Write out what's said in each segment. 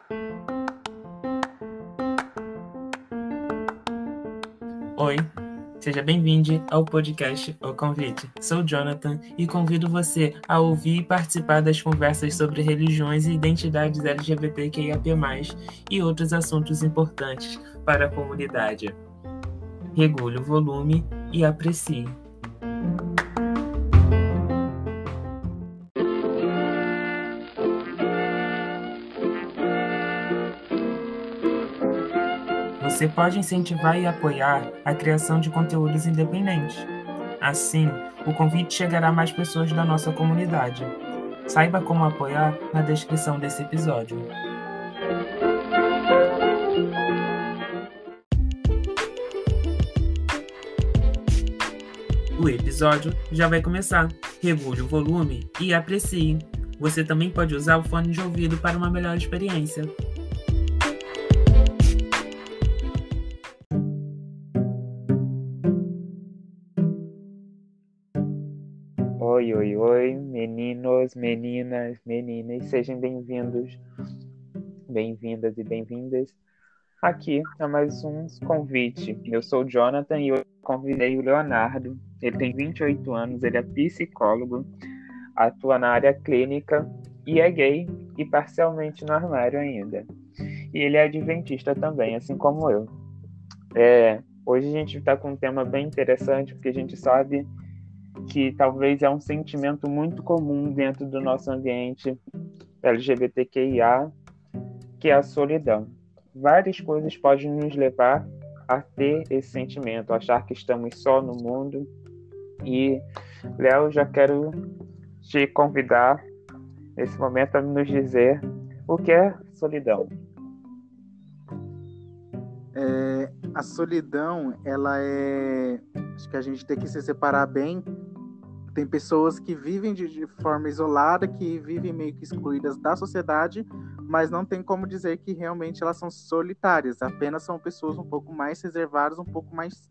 Oi, seja bem-vindo ao podcast O Convite. Sou Jonathan e convido você a ouvir e participar das conversas sobre religiões e identidades LGBTQIAP+, e outros assuntos importantes para a comunidade. Regule o volume e aprecie. Você pode incentivar e apoiar a criação de conteúdos independentes. Assim, o convite chegará a mais pessoas da nossa comunidade. Saiba como apoiar na descrição desse episódio. O episódio já vai começar. Regule o volume e aprecie. Você também pode usar o fone de ouvido para uma melhor experiência. Oi, meninos, meninas, meninas, sejam bem-vindos, bem-vindas e bem-vindas aqui a mais um convite. Eu sou o Jonathan e eu convidei o Leonardo. Ele tem 28 anos, ele é psicólogo, atua na área clínica e é gay e parcialmente no armário ainda. E ele é adventista também, assim como eu. Hoje a gente está com um tema bem interessante, porque a gente sabe que talvez é um sentimento muito comum dentro do nosso ambiente LGBTQIA, que é a solidão. Várias coisas podem nos levar a ter esse sentimento, achar que estamos só no mundo. E, Léo, já quero te convidar nesse momento a nos dizer o que é solidão. A solidão, ela é... Acho que a gente tem que se separar bem. Tem pessoas que vivem de forma isolada, que vivem meio que excluídas da sociedade, mas não tem como dizer que realmente elas são solitárias. Apenas são pessoas um pouco mais reservadas, um pouco mais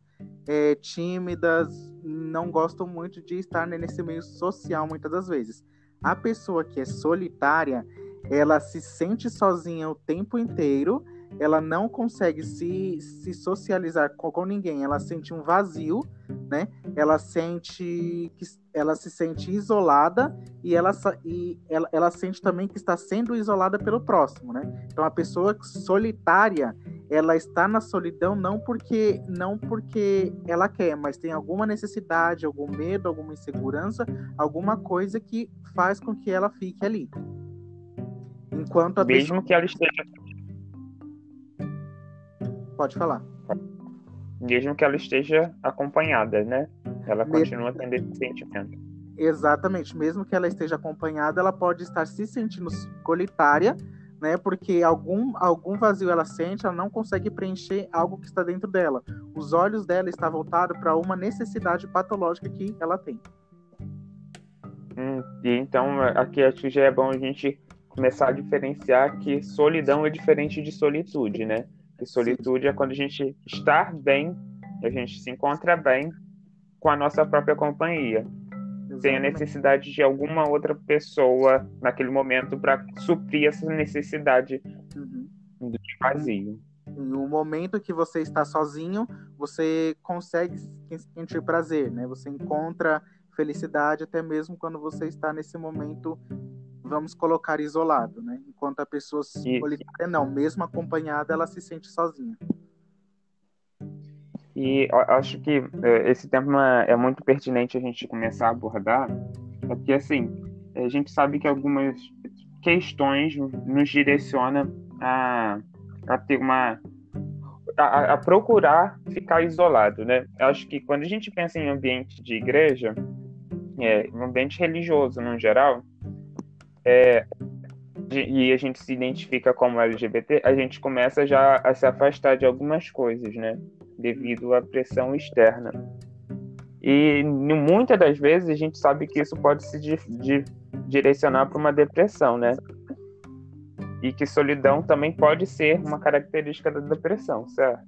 tímidas, não gostam muito de estar nesse meio social muitas das vezes. A pessoa que é solitária, ela se sente sozinha o tempo inteiro, ela não consegue se socializar com ninguém, ela sente um vazio, né? Ela se sente isolada e ela sente também que está sendo isolada pelo próximo, né? Então a pessoa solitária, ela está na solidão não porque ela quer, mas tem alguma necessidade, algum medo, alguma insegurança, alguma coisa que faz com que ela fique ali. Enquanto a Mesmo pessoa... que ela esteja... Pode falar. Mesmo que ela esteja acompanhada, né? Ela continua tendo esse sentimento. Exatamente. Mesmo que ela esteja acompanhada, ela pode estar se sentindo solitária, né? Porque algum vazio ela sente, ela não consegue preencher algo que está dentro dela. Os olhos dela estão voltados para uma necessidade patológica que ela tem. E então, aqui acho que já é bom a gente começar a diferenciar que solidão é diferente de solitude, né? Que solitude é quando a gente está bem, a gente se encontra bem com a nossa própria companhia. Exatamente. Sem a necessidade de alguma outra pessoa naquele momento para suprir essa necessidade de vazio. No momento que você está sozinho, você consegue sentir prazer, né? Você encontra felicidade até mesmo quando você está nesse momento, vamos colocar, isolado, né? Enquanto a pessoa solitária não, mesmo acompanhada, ela se sente sozinha. E acho que esse tema é muito pertinente a gente começar a abordar, porque assim, a gente sabe que algumas questões nos direcionam a ter a procurar ficar isolado, né? Eu acho que quando a gente pensa em ambiente de igreja, um ambiente religioso no geral, e a gente se identifica como LGBT, a gente começa já a se afastar de algumas coisas, né? Devido à pressão externa. E muitas das vezes a gente sabe que isso pode se direcionar para uma depressão, né? E que solidão também pode ser uma característica da depressão, certo?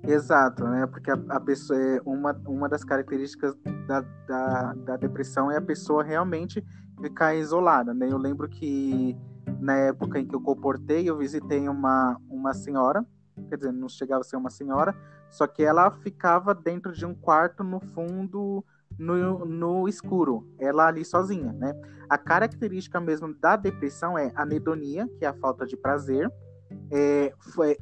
Exato, né? Porque a pessoa, uma das características da depressão é a pessoa realmente ficar isolada, né? Eu lembro que na época em que eu comportei, eu visitei uma senhora, quer dizer, não chegava a ser uma senhora, só que ela ficava dentro de um quarto no fundo, no escuro, ela ali sozinha, né? A característica mesmo da depressão é anedonia, que é a falta de prazer,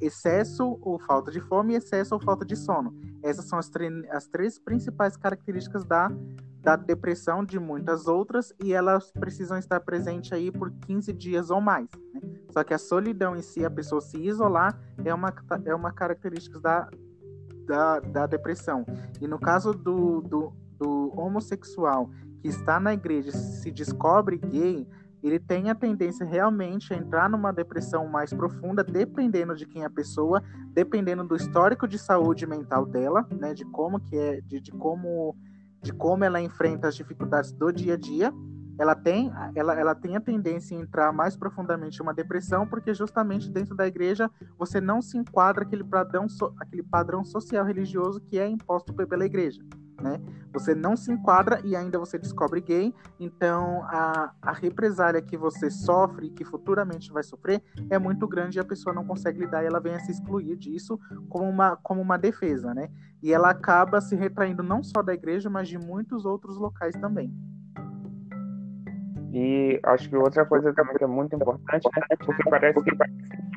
excesso ou falta de fome, excesso ou falta de sono. Essas são as três principais características da depressão, de muitas outras, e elas precisam estar presentes aí por 15 dias ou mais, né? Só que a solidão em si, a pessoa se isolar, é uma característica da depressão. E no caso do homossexual que está na igreja, se descobre gay, ele tem a tendência realmente a entrar numa depressão mais profunda, dependendo de quem é a pessoa, dependendo do histórico de saúde mental dela, né, de como que é, de como ela enfrenta as dificuldades do dia a dia. Ela tem a tendência a entrar mais profundamente em uma depressão, porque justamente dentro da igreja você não se enquadra aquele padrão social religioso que é imposto pela igreja, né? Você não se enquadra e ainda você descobre gay, então a represália que você sofre e que futuramente vai sofrer é muito grande e a pessoa não consegue lidar e ela vem a se excluir disso como uma defesa, né? E ela acaba se retraindo não só da igreja, mas de muitos outros locais também. E acho que outra coisa também que é muito importante, né? Porque parece que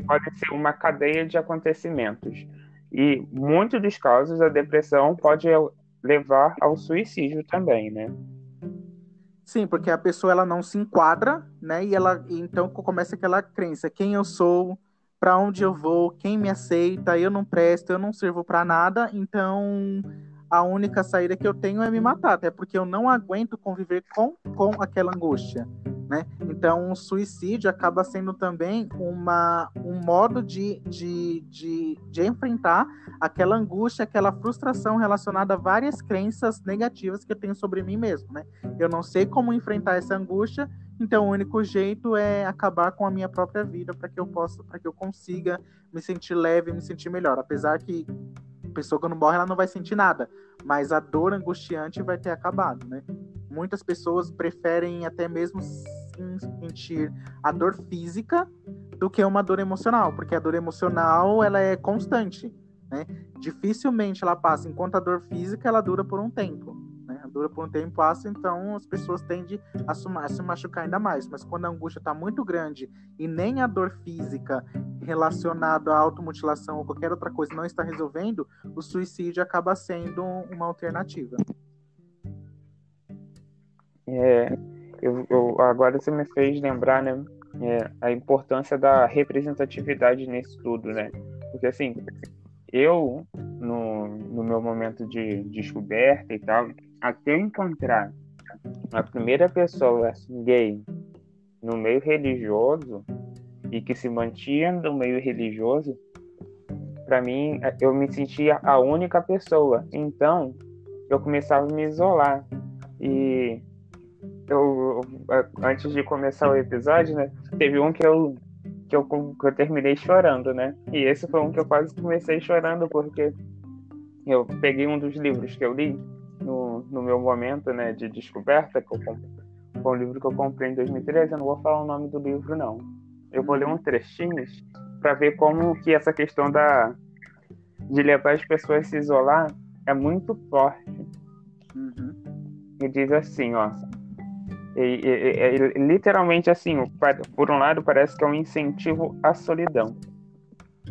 pode ser uma cadeia de acontecimentos. E muitos dos casos a depressão pode levar ao suicídio também, né? Sim, porque a pessoa ela não se enquadra, né? E então começa aquela crença: quem eu sou, para onde eu vou, quem me aceita, eu não presto, eu não sirvo para nada, então a única saída que eu tenho é me matar, até porque eu não aguento conviver com aquela angústia, né? Então o suicídio acaba sendo também um modo de enfrentar aquela angústia, aquela frustração relacionada a várias crenças negativas que eu tenho sobre mim mesmo, né? Eu não sei como enfrentar essa angústia, então o único jeito é acabar com a minha própria vida para que eu consiga me sentir leve, me sentir melhor. Apesar que a pessoa quando morre ela não vai sentir nada, mas a dor angustiante vai ter acabado, né? Muitas pessoas preferem até mesmo sentir a dor física do que uma dor emocional, porque a dor emocional ela é constante, né? Dificilmente ela passa, enquanto a dor física ela dura por um tempo, né? Dura por um tempo, passa, então as pessoas tendem a se machucar ainda mais. Mas quando a angústia está muito grande e nem a dor física relacionada à automutilação ou qualquer outra coisa não está resolvendo, o suicídio acaba sendo uma alternativa. Agora você me fez lembrar, né, a importância da representatividade nisso tudo, né? Porque assim, eu no meu momento de descoberta e tal, até eu encontrar a primeira pessoa gay no meio religioso e que se mantinha no meio religioso, para mim, eu me sentia a única pessoa. Então, eu começava a me isolar. E antes de começar o episódio, né, teve um que eu terminei chorando, né? E esse foi um que eu quase comecei chorando, porque eu peguei um dos livros que eu li no meu momento, né, de descoberta, foi um livro que eu comprei em 2013, eu não vou falar o nome do livro, não. Eu vou ler uns trechinhos para ver como que essa questão de levar as pessoas a se isolar é muito forte. E diz assim, ó, literalmente assim, por um lado parece que é um incentivo à solidão.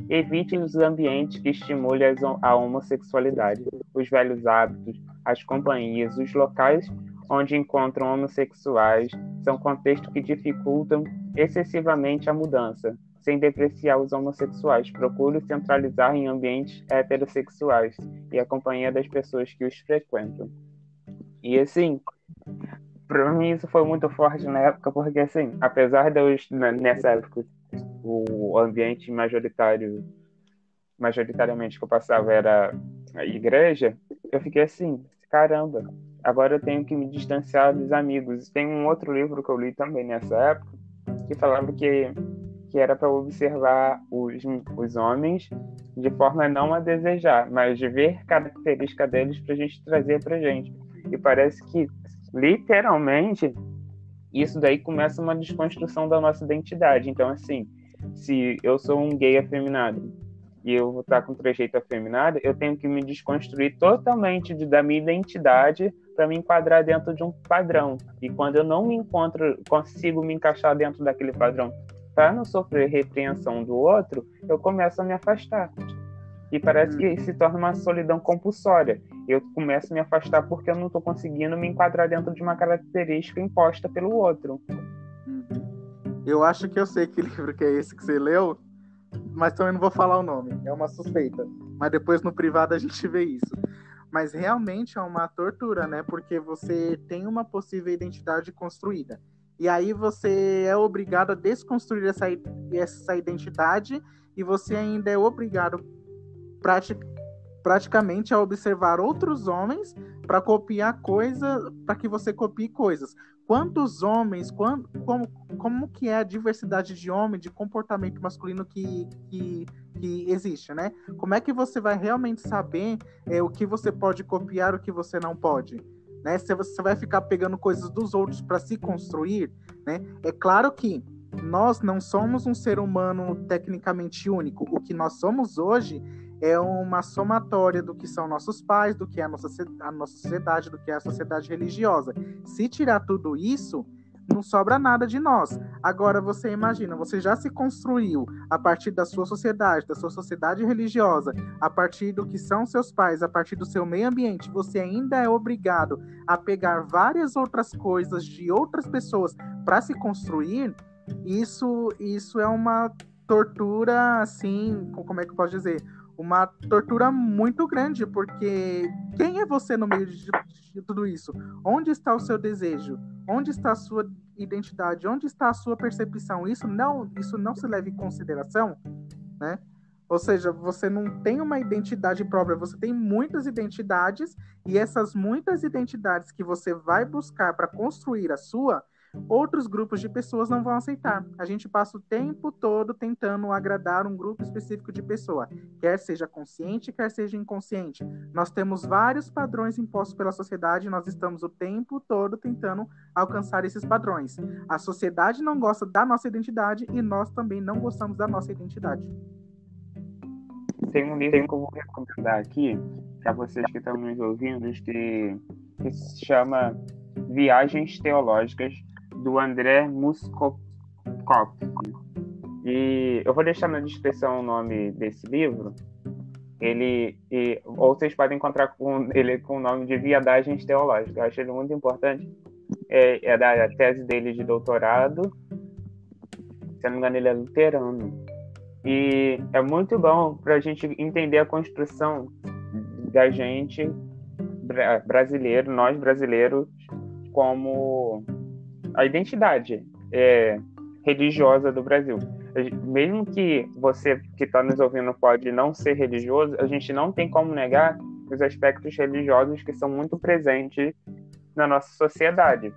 Evite os ambientes que estimulem a homossexualidade, os velhos hábitos, as companhias, os locais onde encontram homossexuais são contextos que dificultam excessivamente a mudança. Sem depreciar os homossexuais, procure centralizar em ambientes heterossexuais e a companhia das pessoas que os frequentam. E assim, para mim isso foi muito forte na época, porque assim, apesar de eu, nessa época, o ambiente majoritariamente que eu passava era a igreja, eu fiquei assim, caramba, agora eu tenho que me distanciar dos amigos. Tem um outro livro que eu li também nessa época, que falava que era para observar os homens de forma não a desejar, mas de ver característica deles para a gente trazer para a gente. E parece que, literalmente, isso daí começa uma desconstrução da nossa identidade. Então, assim, se eu sou um gay afeminado e eu vou estar com trejeito afeminado, eu tenho que me desconstruir totalmente da minha identidade para me enquadrar dentro de um padrão. E quando eu não me encontro, consigo me encaixar dentro daquele padrão para não sofrer repreensão do outro, eu começo a me afastar. E parece que se torna uma solidão compulsória. Eu começo a me afastar porque eu não estou conseguindo me enquadrar dentro de uma característica imposta pelo outro. Eu acho que eu sei que livro que é esse que você leu, mas também não vou falar o nome. É uma suspeita. Mas depois no privado a gente vê isso. Mas realmente é uma tortura, né? Porque você tem uma possível identidade construída. E aí você é obrigado a desconstruir essa identidade e você ainda é obrigado praticamente a observar outros homens para copiar coisas, para que você copie coisas. Quantos homens, como que é a diversidade de homem, de comportamento masculino que existe, né? Como é que você vai realmente saber o que você pode copiar, o que você não pode? Né? Se você vai ficar pegando coisas dos outros para se construir, né? É claro que nós não somos um ser humano tecnicamente único. O que nós somos hoje é uma somatória do que são nossos pais, do que é a nossa sociedade, do que é a sociedade religiosa. Se tirar tudo isso, não sobra nada de nós. Agora, você imagina, você já se construiu a partir da sua sociedade religiosa, a partir do que são seus pais, a partir do seu meio ambiente, você ainda é obrigado a pegar várias outras coisas de outras pessoas para se construir. Isso é uma tortura, assim, como é que eu posso dizer? Uma tortura muito grande, porque quem é você no meio de tudo isso? Onde está o seu desejo? Onde está a sua identidade? Onde está a sua percepção? Isso não se leva em consideração, né? Ou seja, você não tem uma identidade própria, você tem muitas identidades, e essas muitas identidades que você vai buscar para construir a sua, outros grupos de pessoas não vão aceitar. A gente passa o tempo todo tentando agradar um grupo específico de pessoa, quer seja consciente, quer seja inconsciente. Nós temos vários padrões impostos pela sociedade e nós estamos o tempo todo tentando alcançar esses padrões. A sociedade não gosta da nossa identidade e nós também não gostamos da nossa identidade. Tem um livro que eu vou recomendar aqui para vocês que estão nos ouvindo, que se chama Viagens Teológicas, do André Muscovici. E eu vou deixar na descrição o nome desse livro. Ou vocês podem encontrar com ele com o nome de Viagens Teológicas. Eu acho ele muito importante. É da tese dele de doutorado. Se eu não me engano, ele é luterano. E é muito bom para a gente entender a construção da gente brasileiro, nós brasileiros, como a identidade religiosa do Brasil. Mesmo que você que está nos ouvindo pode não ser religioso, a gente não tem como negar os aspectos religiosos que são muito presentes na nossa sociedade.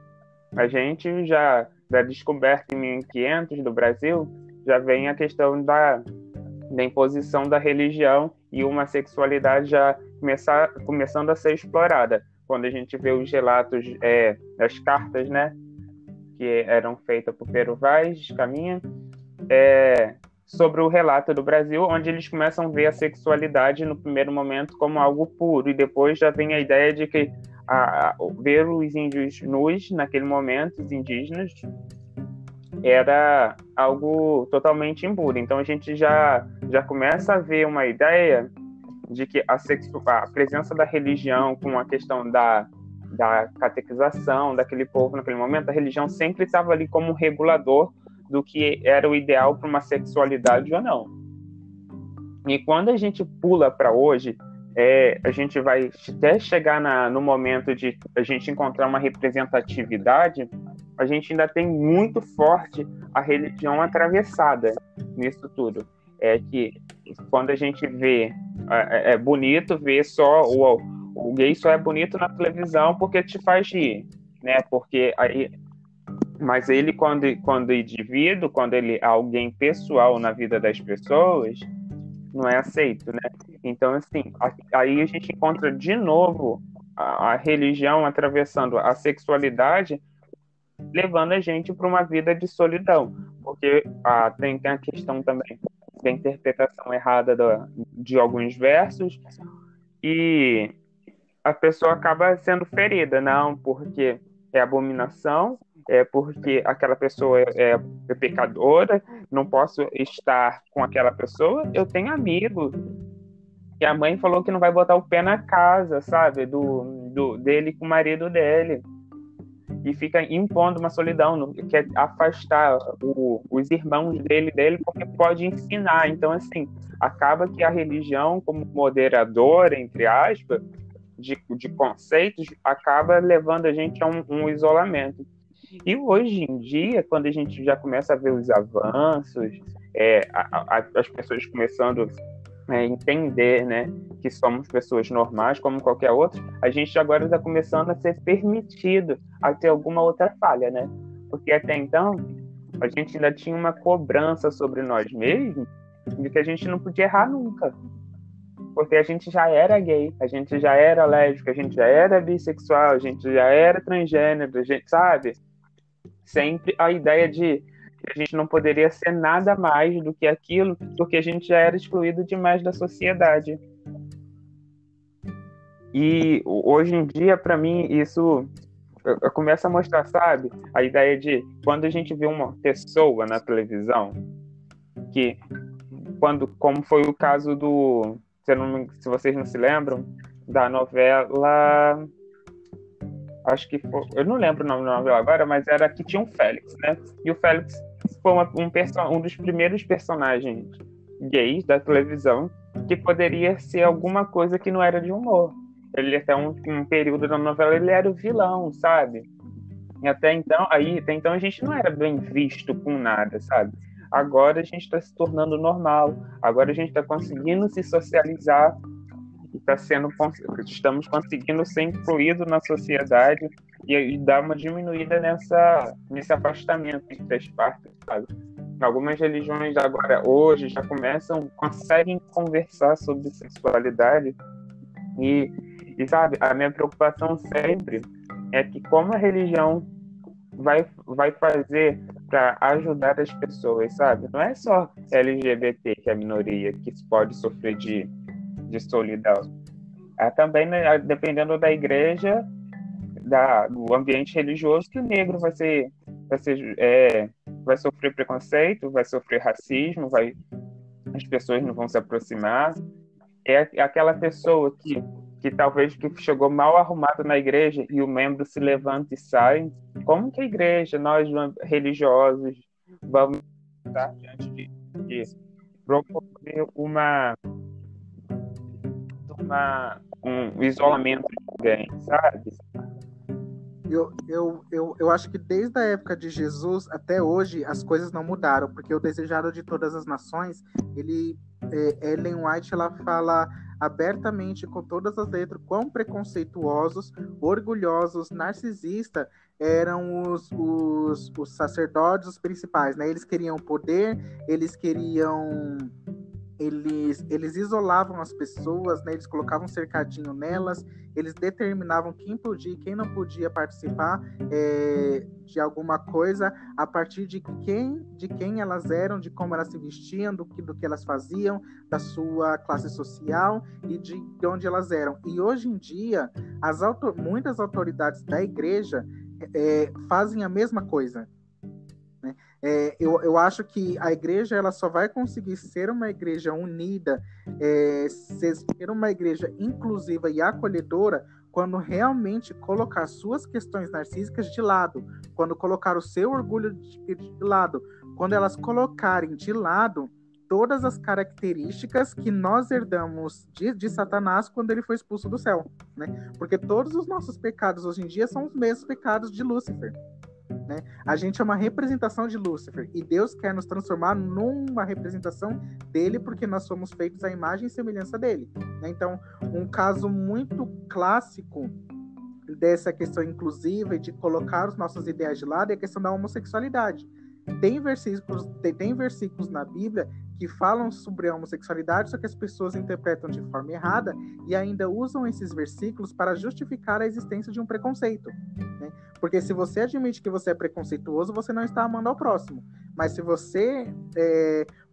A gente já, da descoberta em 1500 do Brasil, já vem a questão da imposição da religião e uma sexualidade já começando a ser explorada. Quando a gente vê os relatos das cartas, né, que eram feitas por Pero Vaz Caminha, sobre o relato do Brasil, onde eles começam a ver a sexualidade no primeiro momento como algo puro, e depois já vem a ideia de que ver os índios nus naquele momento, os indígenas, era algo totalmente impuro. Então a gente já começa a ver uma ideia de que a presença da religião com a questão da catequização daquele povo naquele momento, a religião sempre estava ali como um regulador do que era o ideal para uma sexualidade ou não. E quando a gente pula para hoje, a gente vai até chegar no momento de a gente encontrar uma representatividade, a gente ainda tem muito forte a religião atravessada nisso tudo. É que quando a gente vê, é bonito ver só o gay só é bonito na televisão porque te faz rir, né? Porque aí, mas ele quando indivíduo, quando ele é alguém pessoal na vida das pessoas, não é aceito, né? Então, assim, aí a gente encontra de novo a religião atravessando a sexualidade levando a gente para uma vida de solidão. Porque tem a questão também da interpretação errada de alguns versos, e a pessoa acaba sendo ferida, não porque é abominação, é porque aquela pessoa é pecadora, não posso estar com aquela pessoa. Eu tenho amigo que a mãe falou que não vai botar o pé na casa, sabe, dele com o marido dele, e fica impondo uma solidão, quer afastar os irmãos dele, porque pode ensinar. Então, assim, acaba que a religião, como moderadora, entre aspas, de conceitos, acaba levando a gente a um isolamento. E hoje em dia, quando a gente já começa a ver os avanços, as pessoas começando a entender, né, que somos pessoas normais como qualquer outra, a gente agora está começando a ser permitido a ter alguma outra falha, né? Porque até então a gente ainda tinha uma cobrança sobre nós mesmos de que a gente não podia errar nunca. Porque a gente já era gay, a gente já era lésbica, a gente já era bissexual, a gente já era transgênero, a gente, sabe? Sempre a ideia de que a gente não poderia ser nada mais do que aquilo, porque a gente já era excluído demais da sociedade. E hoje em dia, para mim, isso começa a mostrar, sabe? A ideia de quando a gente vê uma pessoa na televisão, que como foi o caso se vocês não se lembram, da novela, acho que foi, eu não lembro o nome da novela agora, mas era que tinha um Félix, né? E o Félix foi um dos primeiros personagens gays da televisão que poderia ser alguma coisa que não era de humor. Ele até um período da novela ele era o vilão, sabe? E até então a gente não era bem visto com nada, sabe? Agora a gente está se tornando normal. Agora a gente está conseguindo se socializar e estamos conseguindo ser incluídos na sociedade e dar uma diminuída nesse afastamento entre as partes, sabe? Algumas religiões agora, hoje, já conseguem conversar sobre sexualidade e sabe, a minha preocupação sempre é que como a religião vai fazer para ajudar as pessoas, sabe? Não é só LGBT, que é a minoria, que pode sofrer de solidão. Também, né, dependendo da igreja, do ambiente religioso, que o negro vai sofrer preconceito, vai sofrer racismo, as pessoas não vão se aproximar. É aquela pessoa que talvez que chegou mal arrumado na igreja e o membro se levanta e sai. Como que a igreja, nós religiosos, vamos estar diante de promover um isolamento de alguém, sabe? Eu acho que desde a época de Jesus até hoje as coisas não mudaram, porque o Desejado de Todas as Nações, Ellen White, ela fala abertamente, com todas as letras, quão preconceituosos, orgulhosos, narcisistas eram os sacerdotes, os principais, né? Eles queriam poder, eles isolavam as pessoas, né? Eles colocavam um cercadinho nelas, eles determinavam quem podia e quem não podia participar de alguma coisa a partir de quem elas eram, de como elas se vestiam, do que elas faziam, da sua classe social e de onde elas eram. E hoje em dia, muitas autoridades da igreja fazem a mesma coisa. Eu acho que a igreja ela só vai conseguir ser uma igreja unida, ser uma igreja inclusiva e acolhedora quando realmente colocar suas questões narcísicas de lado, quando colocar o seu orgulho de lado, quando elas colocarem de lado todas as características que nós herdamos de Satanás quando ele foi expulso do céu, né? Porque todos os nossos pecados hoje em dia são os mesmos pecados de Lúcifer. Né? A gente é uma representação de Lúcifer e Deus quer nos transformar numa representação dele, porque nós somos feitos à imagem e semelhança dele, né? Então, um caso muito clássico dessa questão inclusiva e de colocar os nossos ideais de lado é a questão da homossexualidade. Tem versículos na Bíblia que falam sobre a homossexualidade, só que as pessoas interpretam de forma errada e ainda usam esses versículos para justificar a existência de um preconceito, né? Porque se você admite que você é preconceituoso, você não está amando ao próximo. Mas se você,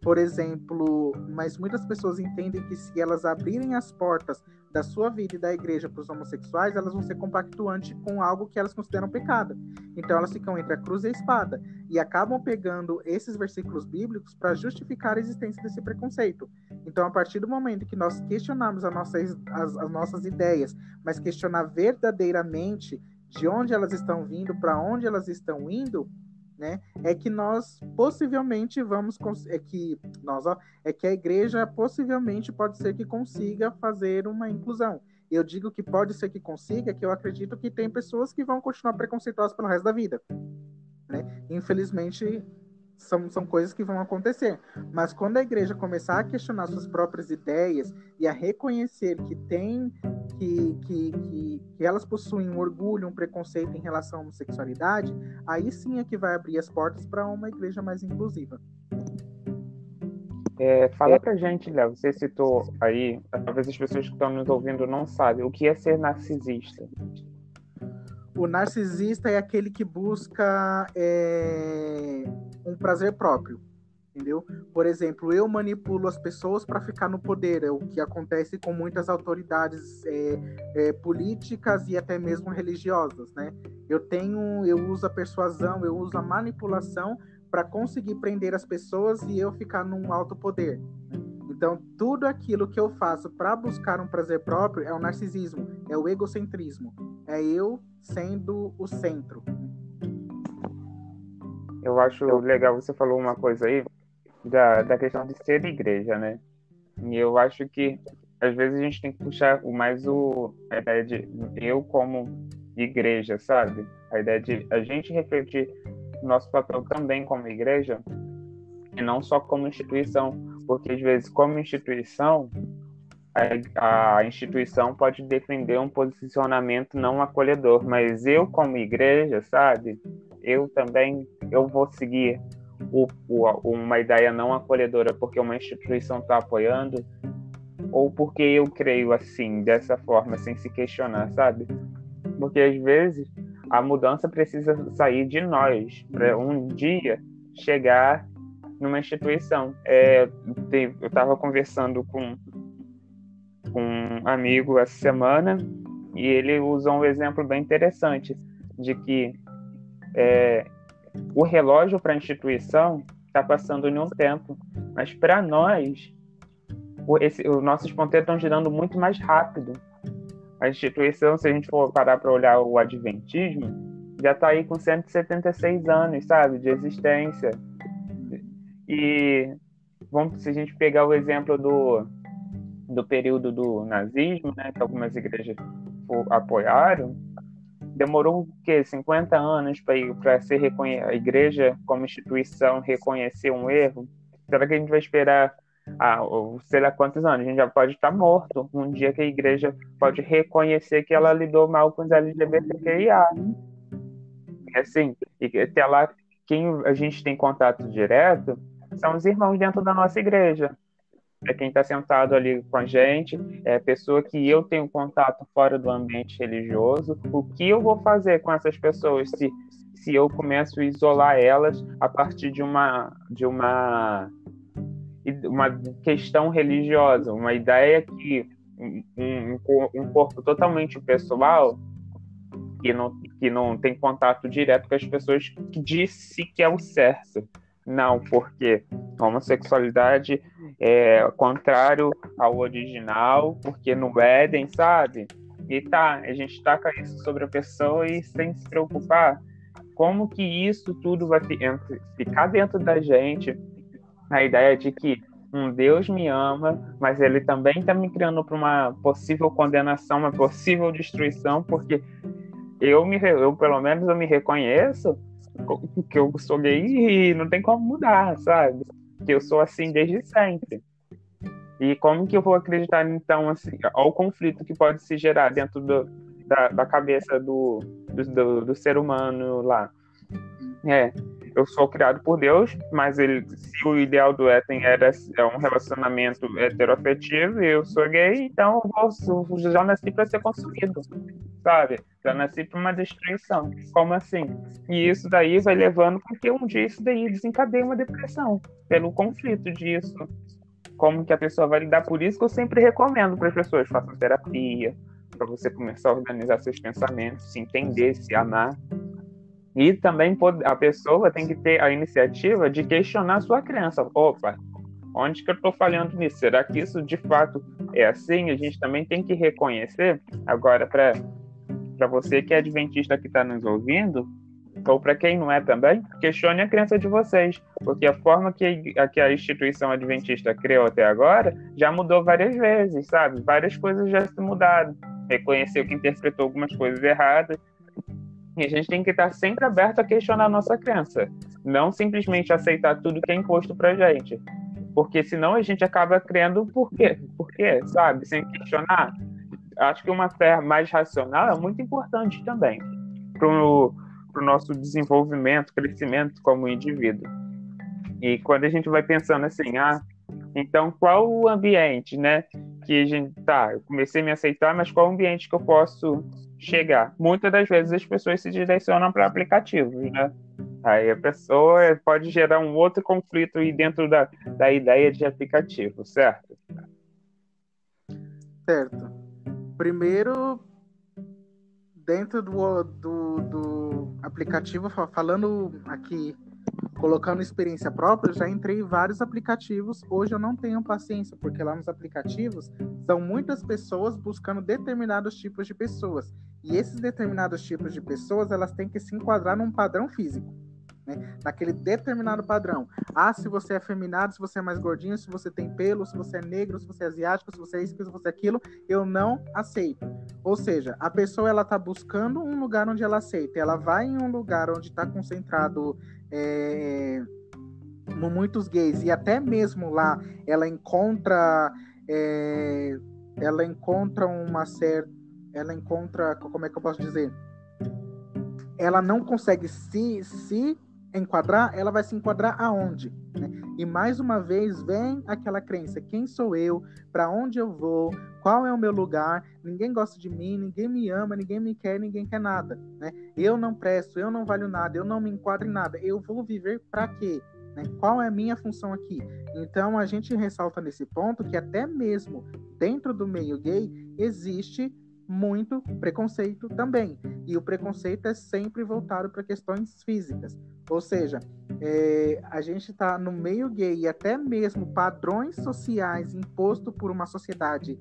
por exemplo, mas muitas pessoas entendem que se elas abrirem as portas da sua vida e da igreja para os homossexuais, elas vão ser compactuantes com algo que elas consideram pecado. Então elas ficam entre a cruz e a espada e acabam pegando esses versículos bíblicos para justificar a existência desse preconceito. Então, a partir do momento que nós questionamos as nossas ideias, mas questionar verdadeiramente de onde elas estão vindo, para onde elas estão indo, né, é que nós possivelmente é que a igreja possivelmente pode ser que consiga fazer uma inclusão. Eu digo que pode ser que consiga, que eu acredito que tem pessoas que vão continuar preconceituosas pelo resto da vida, né? Infelizmente, são coisas que vão acontecer. Mas quando a igreja começar a questionar suas próprias ideias e a reconhecer que elas possuem um orgulho, um preconceito em relação à homossexualidade, aí sim é que vai abrir as portas para uma igreja mais inclusiva. Fala pra gente, Léo, você citou aí, talvez as pessoas que estão nos ouvindo não sabem, o que é ser narcisista? O narcisista é aquele que busca um prazer próprio, entendeu? Por exemplo, eu manipulo as pessoas para ficar no poder, é o que acontece com muitas autoridades políticas e até mesmo religiosas, né? Eu uso a persuasão, eu uso a manipulação para conseguir prender as pessoas e eu ficar num alto poder. Então, tudo aquilo que eu faço para buscar um prazer próprio é o narcisismo, é o egocentrismo, é eu sendo o centro. Eu acho legal, você falou uma coisa aí da questão de ser igreja, né? E eu acho que às vezes a gente tem que puxar a ideia de eu como igreja, sabe? A ideia de a gente refletir nosso papel também como igreja e não só como instituição, porque às vezes como instituição a instituição pode defender um posicionamento não acolhedor, mas eu como igreja, sabe, eu vou seguir uma ideia não acolhedora porque uma instituição está apoiando ou porque eu creio assim, dessa forma, sem se questionar, sabe? Porque às vezes a mudança precisa sair de nós para um dia chegar numa instituição. Eu estava conversando com um amigo essa semana e ele usou um exemplo bem interessante de que o relógio para a instituição está passando em um tempo, mas para nós os nossos ponteiros estão girando muito mais rápido. A instituição, se a gente for parar para olhar o adventismo, já está aí com 176 anos, sabe, de existência. E se a gente pegar o exemplo do período do nazismo, né, que algumas igrejas apoiaram, demorou o quê? 50 anos para ser a igreja como instituição reconhecer um erro? Será que a gente vai esperar sei lá quantos anos? A gente já pode estar morto um dia que a igreja pode reconhecer que ela lidou mal com os LGBTQIA. E assim, e até lá, quem a gente tem contato direto são os irmãos dentro da nossa igreja. É quem está sentado ali com a gente, é a pessoa que eu tenho contato fora do ambiente religioso. O que eu vou fazer com essas pessoas se eu começo a isolar elas a partir de uma questão religiosa, uma ideia que um corpo totalmente pessoal que não tem contato direto com as pessoas que disse que é o certo. Não, porque a homossexualidade é contrário ao original, porque no Éden, sabe? E a gente taca isso sobre a pessoa e sem se preocupar como que isso tudo vai ficar dentro da gente, a ideia de que um Deus me ama, mas ele também está me criando para uma possível condenação, uma possível destruição, porque eu pelo menos eu me reconheço que eu sou gay e não tem como mudar, sabe? Que eu sou assim desde sempre. E como que eu vou acreditar, então, assim, ao conflito que pode se gerar dentro da cabeça do ser humano lá? eu sou criado por Deus, mas se o ideal do Éden era um relacionamento heteroafetivo e eu sou gay, então eu já nasci para ser consumido, sabe? Já nasci para uma destruição. Como assim? E isso daí vai levando porque um dia isso daí desencadeia uma depressão, pelo conflito disso. Como que a pessoa vai lidar? Por isso que eu sempre recomendo para as pessoas, façam terapia, para você começar a organizar seus pensamentos, se entender, se amar. E também a pessoa tem que ter a iniciativa de questionar a sua crença. Opa, onde que eu estou falhando nisso? Será que isso de fato é assim? A gente também tem que reconhecer. Agora, para você que é adventista que está nos ouvindo, ou para quem não é também, questione a crença de vocês, porque a forma que a instituição adventista criou até agora já mudou várias vezes, sabe? Várias coisas já se mudaram. Reconheceu que interpretou algumas coisas erradas. E a gente tem que estar sempre aberto a questionar a nossa crença. Não simplesmente aceitar tudo que é imposto pra gente. Porque senão a gente acaba crendo por quê? Por quê? Sabe? Sem questionar. Acho que uma fé mais racional é muito importante também pro nosso desenvolvimento, crescimento como indivíduo. E quando a gente vai pensando assim, então qual o ambiente, né? Que a gente, eu comecei a me aceitar, mas qual o ambiente que eu posso chegar? Muitas das vezes as pessoas se direcionam para aplicativos, né? Aí a pessoa pode gerar um outro conflito aí dentro da ideia de aplicativo, certo? Certo. Primeiro, dentro do aplicativo, falando aqui, colocando experiência própria, eu já entrei em vários aplicativos. Hoje eu não tenho paciência, porque lá nos aplicativos são muitas pessoas buscando determinados tipos de pessoas. E esses determinados tipos de pessoas, elas têm que se enquadrar num padrão físico, né? Naquele determinado padrão. Se você é afeminado, se você é mais gordinho, se você tem pelo, se você é negro, se você é asiático, se você é isso, se você é aquilo, eu não aceito. Ou seja, a pessoa ela está buscando um lugar onde ela aceita. Ela vai em um lugar onde está concentrado muitos gays, e até mesmo lá ela encontra como é que eu posso dizer? Ela não consegue se enquadrar, ela vai se enquadrar aonde? Né? E mais uma vez vem aquela crença: quem sou eu? Para onde eu vou? Qual é o meu lugar? Ninguém gosta de mim, ninguém me ama, ninguém quer nada. Né? Eu não presto, eu não valho nada, eu não me enquadro em nada. Eu vou viver para quê? Né? Qual é a minha função aqui? Então a gente ressalta nesse ponto que até mesmo dentro do meio gay existe muito preconceito também. E o preconceito é sempre voltado para questões físicas. Ou seja, a gente está no meio gay e até mesmo padrões sociais impostos por uma sociedade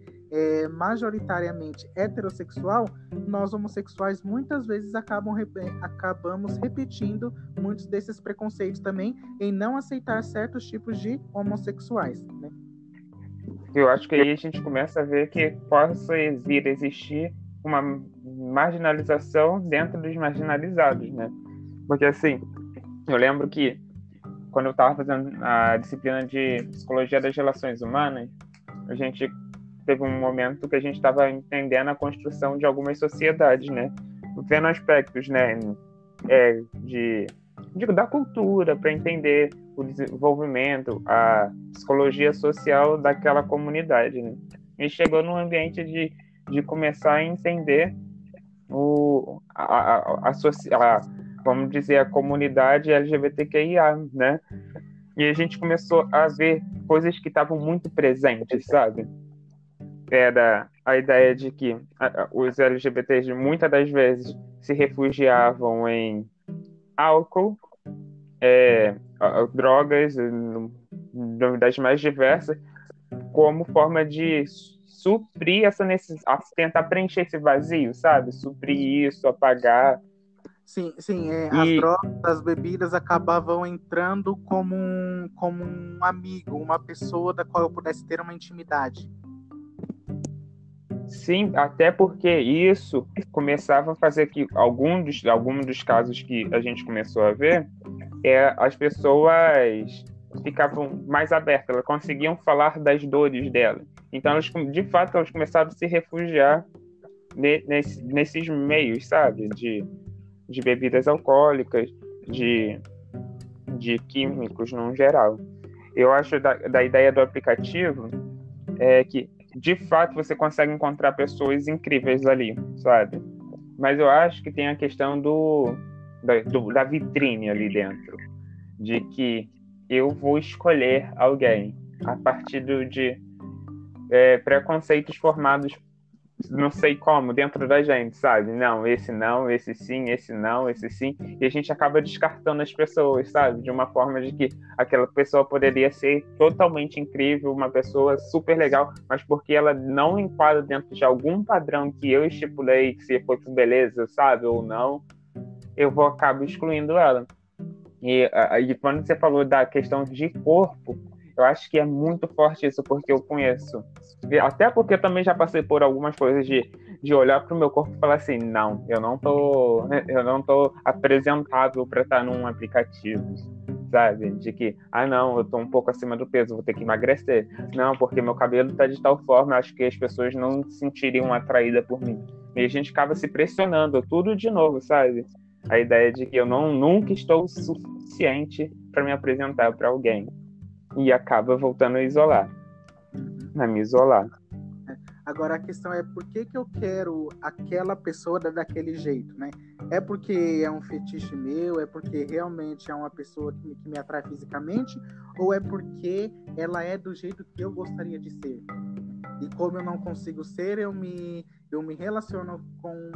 majoritariamente heterossexual, nós homossexuais muitas vezes acabamos repetindo muitos desses preconceitos também em não aceitar certos tipos de homossexuais, né? Eu acho que aí a gente começa a ver que possa vir a existir uma marginalização dentro dos marginalizados, né? Porque, assim, eu lembro que quando eu estava fazendo a disciplina de Psicologia das Relações Humanas, a gente teve um momento que a gente estava entendendo a construção de algumas sociedades, né? Vendo aspectos, né, da cultura, para entender o desenvolvimento, a psicologia social daquela comunidade, né? E chegou num ambiente de começar a entender vamos dizer, a comunidade LGBTQIA, né? E a gente começou a ver coisas que estavam muito presentes, sabe? Era a ideia de que os LGBTs muitas das vezes se refugiavam em álcool, drogas, das mais diversas, como forma de suprir essa necessidade, tentar preencher esse vazio, sabe? Suprir isso, apagar. Sim, as drogas, as bebidas acabavam entrando como um amigo, uma pessoa da qual eu pudesse ter uma intimidade. Sim, até porque isso começava a fazer que algum dos casos que a gente começou a ver, as pessoas ficavam mais abertas, elas conseguiam falar das dores delas. Então, de fato, elas começaram a se refugiar nesses meios, sabe? De bebidas alcoólicas, de de químicos no geral. Eu acho da ideia do aplicativo é que, de fato, você consegue encontrar pessoas incríveis ali, sabe? Mas eu acho que tem a questão da vitrine ali dentro, de que eu vou escolher alguém a partir de preconceitos formados, não sei como, dentro da gente, sabe? Não, esse sim, esse não, esse sim. E a gente acaba descartando as pessoas, sabe? De uma forma de que aquela pessoa poderia ser totalmente incrível, uma pessoa super legal, mas porque ela não enquadra dentro de algum padrão que eu estipulei, que se foi por beleza, sabe? Ou não, eu acabo excluindo ela. E quando você falou da questão de corpo, eu acho que é muito forte isso, porque eu conheço. Até porque eu também já passei por algumas coisas de olhar para o meu corpo e falar assim, não, eu não tô apresentável para estar num aplicativo, sabe? De que, não, eu tô um pouco acima do peso, vou ter que emagrecer. Não, porque meu cabelo tá de tal forma, acho que as pessoas não se sentiriam atraídas por mim. E a gente acaba se pressionando tudo de novo, sabe? A ideia de que eu nunca estou suficiente para me apresentar para alguém. E acaba voltando a me isolar. Agora a questão é por que eu quero aquela pessoa daquele jeito, né? É porque é um fetiche meu, é porque realmente é uma pessoa que me atrai fisicamente, ou é porque ela é do jeito que eu gostaria de ser? E como eu não consigo ser, eu me relaciono com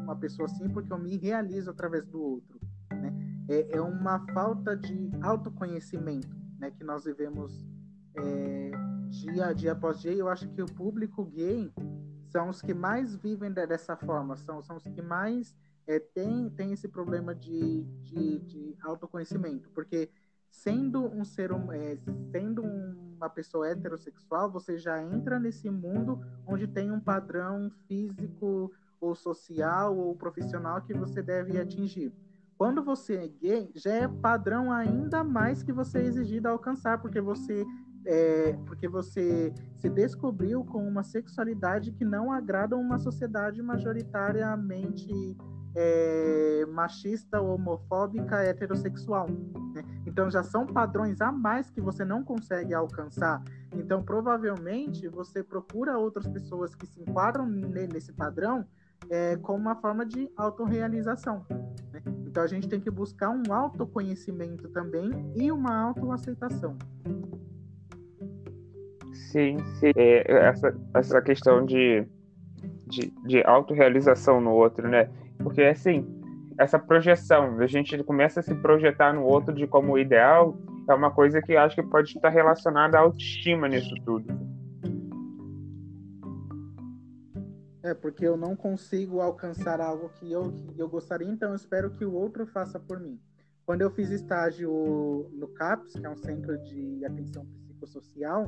uma pessoa assim porque eu me realizo através do outro, né? É uma falta de autoconhecimento, né, que nós vivemos dia após dia. Eu acho que o público gay são os que mais vivem dessa forma, são os que mais tem esse problema de autoconhecimento, porque sendo uma pessoa heterossexual, você já entra nesse mundo onde tem um padrão físico ou social ou profissional que você deve atingir. Quando você é gay, já é padrão ainda mais que você é exigido a alcançar, porque você se descobriu com uma sexualidade que não agrada uma sociedade majoritariamente machista, homofóbica, heterossexual, né? Então já são padrões a mais que você não consegue alcançar. Então provavelmente você procura outras pessoas que se enquadram nesse padrão como uma forma de autorrealização, né? Então a gente tem que buscar um autoconhecimento também e uma autoaceitação. Sim. Essa questão de autorrealização no outro, né? Porque, assim, essa projeção, a gente começa a se projetar no outro de como ideal, é uma coisa que eu acho que pode estar relacionada à autoestima nisso tudo. Porque eu não consigo alcançar algo que eu gostaria, então eu espero que o outro faça por mim. Quando eu fiz estágio no CAPS, que é um centro de atenção psicossocial,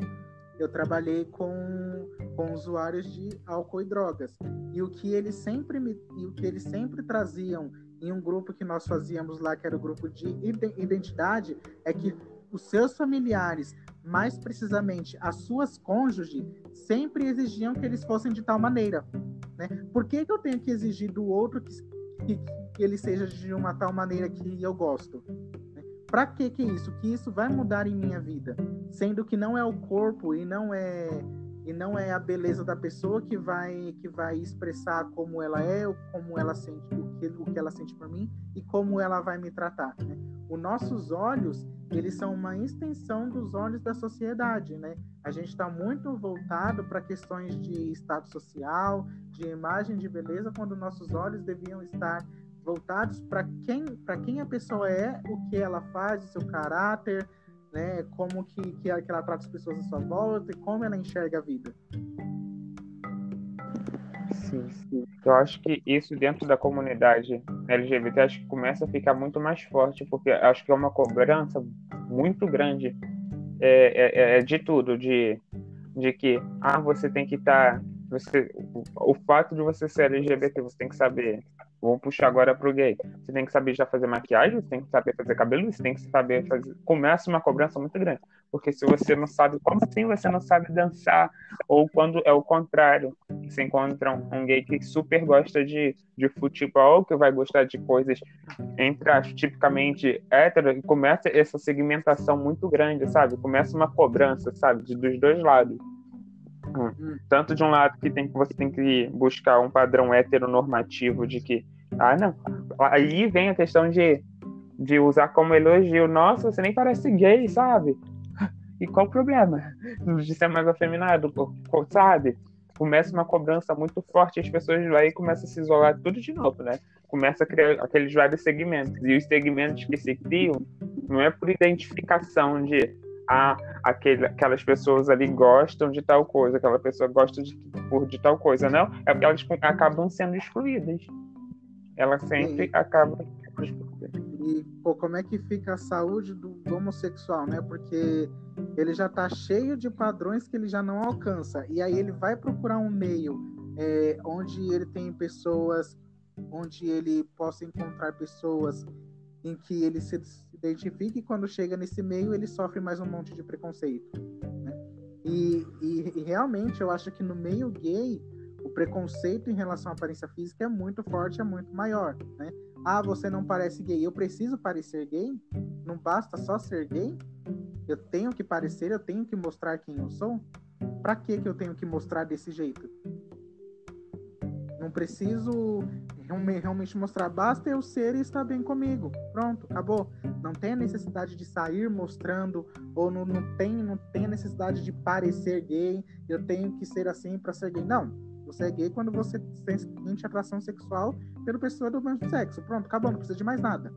eu trabalhei com usuários de álcool e drogas. E o que eles sempre traziam em um grupo que nós fazíamos lá, que era o grupo de identidade, é que os seus familiares, mais precisamente as suas cônjuges, sempre exigiam que eles fossem de tal maneira, né? Por que eu tenho que exigir do outro que ele seja de uma tal maneira que eu gosto? Para que isso? Que isso vai mudar em minha vida? Sendo que não é o corpo e não é a beleza da pessoa que vai expressar como ela é, ou como ela sente, o que ela sente por mim e como ela vai me tratar, né? Os nossos olhos, eles são uma extensão dos olhos da sociedade, né? A gente está muito voltado para questões de status social, de imagem de beleza, quando nossos olhos deviam estar voltados para quem a pessoa é, o que ela faz, o seu caráter, né? Como que ela trata as pessoas à sua volta e como ela enxerga a vida. Sim. Eu acho que isso dentro da comunidade LGBT acho que começa a ficar muito mais forte, porque acho que é uma cobrança muito grande de tudo, de que você tem que estar... o fato de você ser LGBT, você tem que saber. Vamos puxar agora pro gay. Você tem que saber já fazer maquiagem, você tem que saber fazer cabelo, você tem que saber fazer... Começa uma cobrança muito grande. Porque se você não sabe, como assim você não sabe dançar? Ou quando é o contrário, Você encontra um gay que super gosta de futebol, que vai gostar de coisas, entre as tipicamente hétero, e começa essa segmentação muito grande, sabe? Começa uma cobrança, sabe? Dos dois lados. Tanto de um lado que você tem que buscar um padrão heteronormativo de que, não, aí vem a questão de usar como elogio, nossa, você nem parece gay, sabe? E qual o problema de ser mais afeminado, sabe? Começa uma cobrança muito forte, as pessoas aí começam a se isolar tudo de novo, né? Começa a criar aqueles vários segmentos, e os segmentos que se criam não é por identificação de aquelas pessoas ali gostam de tal coisa, aquela pessoa gosta de tal coisa, não, é porque elas acabam sendo excluídas. Ela sempre acaba sendo excluída. E, como é que fica a saúde do homossexual, né? Porque ele já tá cheio de padrões que ele já não alcança. E aí ele vai procurar um meio onde ele tem pessoas, onde ele possa encontrar pessoas em que ele se identifique, e quando chega nesse meio ele sofre mais um monte de preconceito, né? E realmente eu acho que no meio gay o preconceito em relação à aparência física é muito forte, é muito maior, né? Você não parece gay, eu preciso parecer gay? Não basta só ser gay? Eu tenho que parecer, eu tenho que mostrar quem eu sou? Pra que eu tenho que mostrar desse jeito? Não preciso realmente mostrar, basta eu ser e estar bem comigo. Pronto, acabou. Não tem a necessidade de sair mostrando, ou não tem a necessidade de parecer gay, eu tenho que ser assim para ser gay. Não, você é gay quando você sente atração sexual pela pessoa do mesmo sexo. Pronto, acabou, não precisa de mais nada.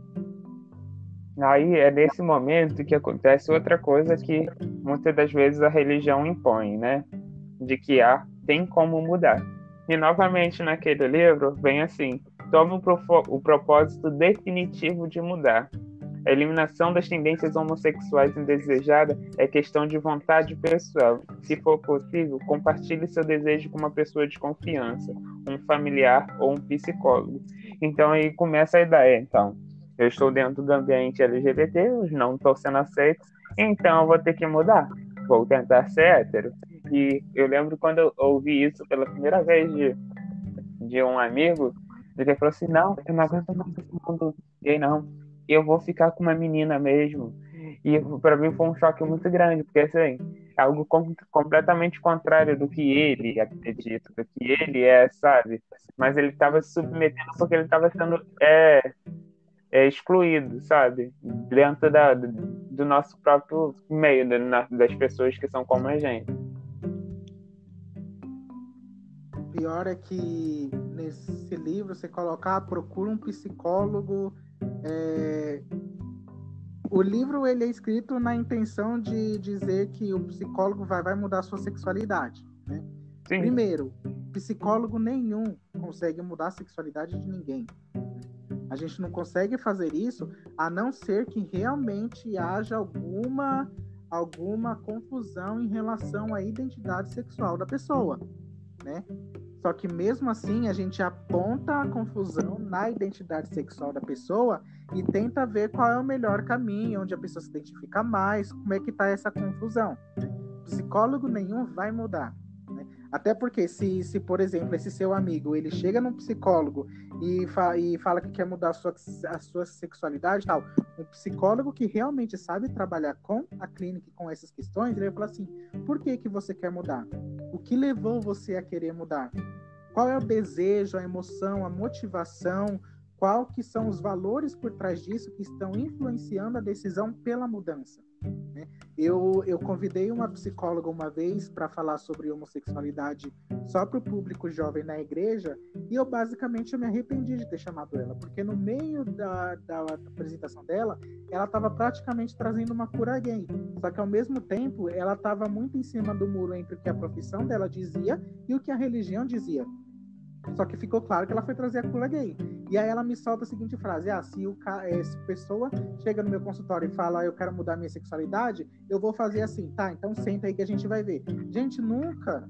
Aí é nesse momento que acontece outra coisa que muitas das vezes a religião impõe, né? De que tem como mudar. E novamente naquele livro vem assim: tome o propósito definitivo de mudar. A eliminação das tendências homossexuais indesejadas é questão de vontade pessoal. Se for possível, compartilhe seu desejo com uma pessoa de confiança, um familiar ou um psicólogo. Então aí começa a ideia. Então, eu estou dentro do ambiente LGBT, eu não estou sendo aceito, então eu vou ter que mudar. Vou tentar ser hétero. E eu lembro quando eu ouvi isso pela primeira vez de um amigo, ele falou assim: não, eu não aguento mais esse mundo gay, não. Eu vou ficar com uma menina mesmo. E para mim foi um choque muito grande, porque assim, é algo completamente contrário do que ele acredita, do que ele é, sabe? Mas ele estava se submetendo porque ele estava sendo excluído, sabe? Dentro do nosso próprio meio, das pessoas que são como a gente. O pior é que nesse livro você colocar, procura um psicólogo. O livro ele é escrito na intenção de dizer que o psicólogo vai mudar a sua sexualidade, né? Sim. Primeiro, psicólogo nenhum consegue mudar a sexualidade de ninguém. A gente não consegue fazer isso a não ser que realmente haja alguma confusão em relação à identidade sexual da pessoa, né? Só que mesmo assim a gente aponta a confusão na identidade sexual da pessoa e tenta ver qual é o melhor caminho, onde a pessoa se identifica mais, como é que está essa confusão. Psicólogo nenhum vai mudar, né? Até porque se, por exemplo, esse seu amigo, ele chega num psicólogo e fala que quer mudar a sua sexualidade e tal, um psicólogo que realmente sabe trabalhar com a clínica e com essas questões, ele vai falar assim: por que você quer mudar? O que levou você a querer mudar? Qual é o desejo, a emoção, a motivação? Qual que são os valores por trás disso que estão influenciando a decisão pela mudança, né? Eu convidei uma psicóloga uma vez para falar sobre homossexualidade só para o público jovem na igreja, e eu basicamente me arrependi de ter chamado ela, porque no meio da apresentação dela, ela estava praticamente trazendo uma cura gay, só que ao mesmo tempo ela estava muito em cima do muro entre o que a profissão dela dizia e o que a religião dizia. Só que ficou claro que ela foi trazer a cura gay. E aí ela me solta a seguinte frase: se a pessoa chega no meu consultório e fala eu quero mudar minha sexualidade, eu vou fazer assim, tá, então senta aí que a gente vai ver. Gente, nunca.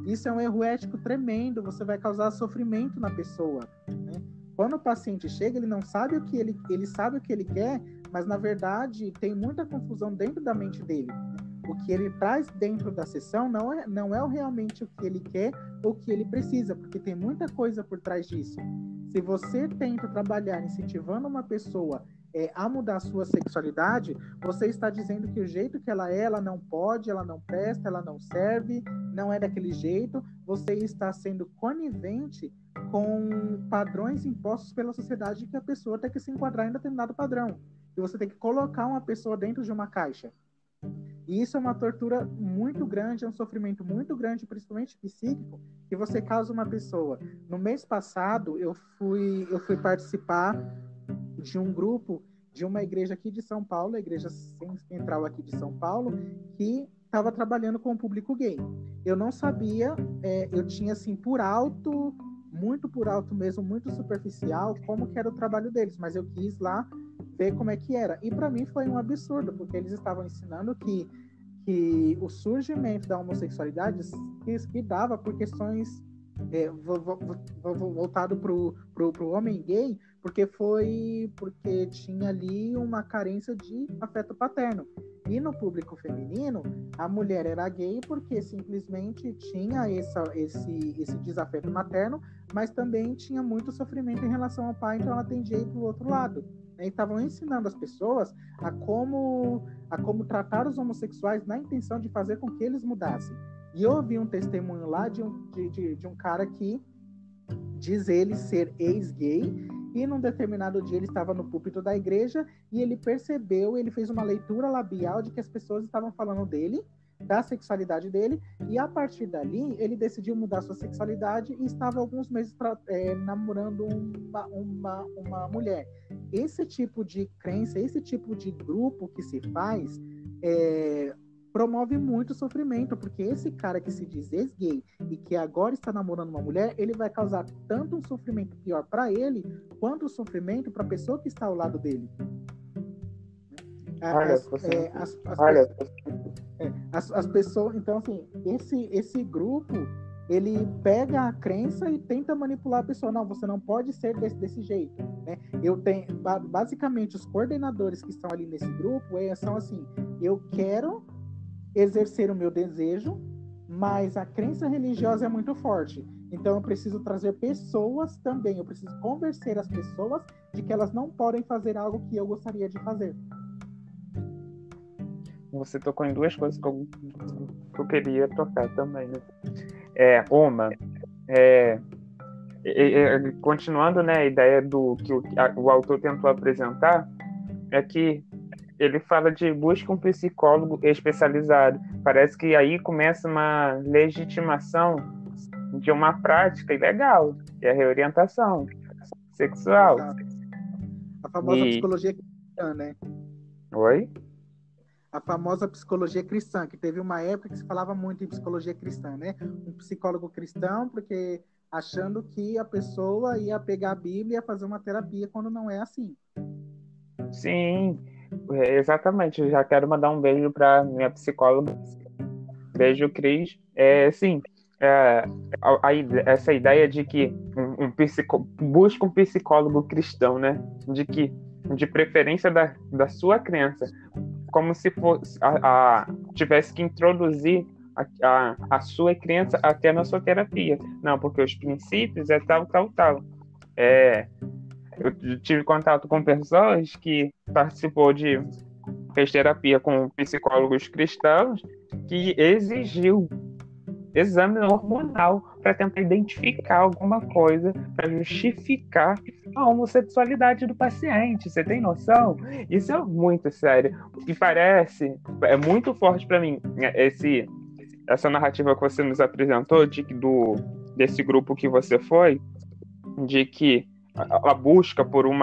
Isso é um erro ético tremendo, você vai causar sofrimento na pessoa, né? Quando o paciente chega, ele não sabe o que ele sabe o que ele quer, mas na verdade tem muita confusão dentro da mente dele. O que ele traz dentro da sessão não é realmente o que ele quer ou o que ele precisa, porque tem muita coisa por trás disso. Se você tenta trabalhar incentivando uma pessoa a mudar a sua sexualidade, você está dizendo que o jeito que ela é, ela não pode, ela não presta, ela não serve, não é daquele jeito. Você está sendo conivente com padrões impostos pela sociedade que a pessoa tem que se enquadrar em determinado padrão. E você tem que colocar uma pessoa dentro de uma caixa. E isso é uma tortura muito grande, é um sofrimento muito grande, principalmente psíquico, que você causa uma pessoa. No mês passado, eu fui participar de um grupo de uma igreja aqui de São Paulo, a igreja central aqui de São Paulo, que estava trabalhando com o público gay. Eu não sabia, eu tinha assim por alto, muito por alto mesmo, muito superficial, como que era o trabalho deles, mas eu quis lá ver como é que era. E para mim foi um absurdo, porque eles estavam ensinando que o surgimento da homossexualidade que dava por questões voltado pro homem gay, porque tinha ali uma carência de afeto paterno. E no público feminino, a mulher era gay porque simplesmente tinha esse desafeto materno, mas também tinha muito sofrimento em relação ao pai, então ela tendia a ir para o outro lado. E estavam ensinando as pessoas a como tratar os homossexuais na intenção de fazer com que eles mudassem. E eu ouvi um testemunho lá de um cara que diz ele ser ex-gay, e num determinado dia ele estava no púlpito da igreja e ele percebeu, ele fez uma leitura labial de que as pessoas estavam falando dele, da sexualidade dele, e a partir dali ele decidiu mudar sua sexualidade e estava alguns meses namorando uma mulher. Esse tipo de crença, esse tipo de grupo que se faz promove muito sofrimento, porque esse cara que se diz ex-gay e que agora está namorando uma mulher, ele vai causar tanto um sofrimento pior para ele, quanto um sofrimento para a pessoa que está ao lado dele. As pessoas, então assim, esse grupo, ele pega a crença e tenta manipular a pessoa. Não, você não pode ser desse jeito, né? Basicamente, os coordenadores que estão ali nesse grupo são assim: eu quero exercer o meu desejo, mas a crença religiosa é muito forte. Então eu preciso trazer pessoas também, eu preciso convencer as pessoas de que elas não podem fazer algo que eu gostaria de fazer. Você tocou em duas coisas que eu queria tocar também, né? Continuando, né, a ideia do que o autor tentou apresentar, é que ele fala de busca um psicólogo especializado. Parece que aí começa uma legitimação de uma prática ilegal, que é a reorientação sexual. Exato. A famosa psicologia cristã, né? Oi? A famosa psicologia cristã, que teve uma época que se falava muito em psicologia cristã, né? Um psicólogo cristão, porque achando que a pessoa ia pegar a Bíblia e ia fazer uma terapia, quando não é assim. Sim, exatamente. Eu já quero mandar um beijo para minha psicóloga. Beijo, Cris. Essa ideia de que busca um psicólogo cristão, né? De preferência da sua crença, como se fosse tivesse que introduzir a sua crença até na sua terapia. Não, porque os princípios é tal. Eu tive contato com pessoas que fez terapia com psicólogos cristãos, que exigiu exame hormonal para tentar identificar alguma coisa para justificar a homossexualidade do paciente. Você tem noção? Isso é muito sério. E é muito forte para mim essa narrativa que você nos apresentou desse grupo que você foi, de que a busca por um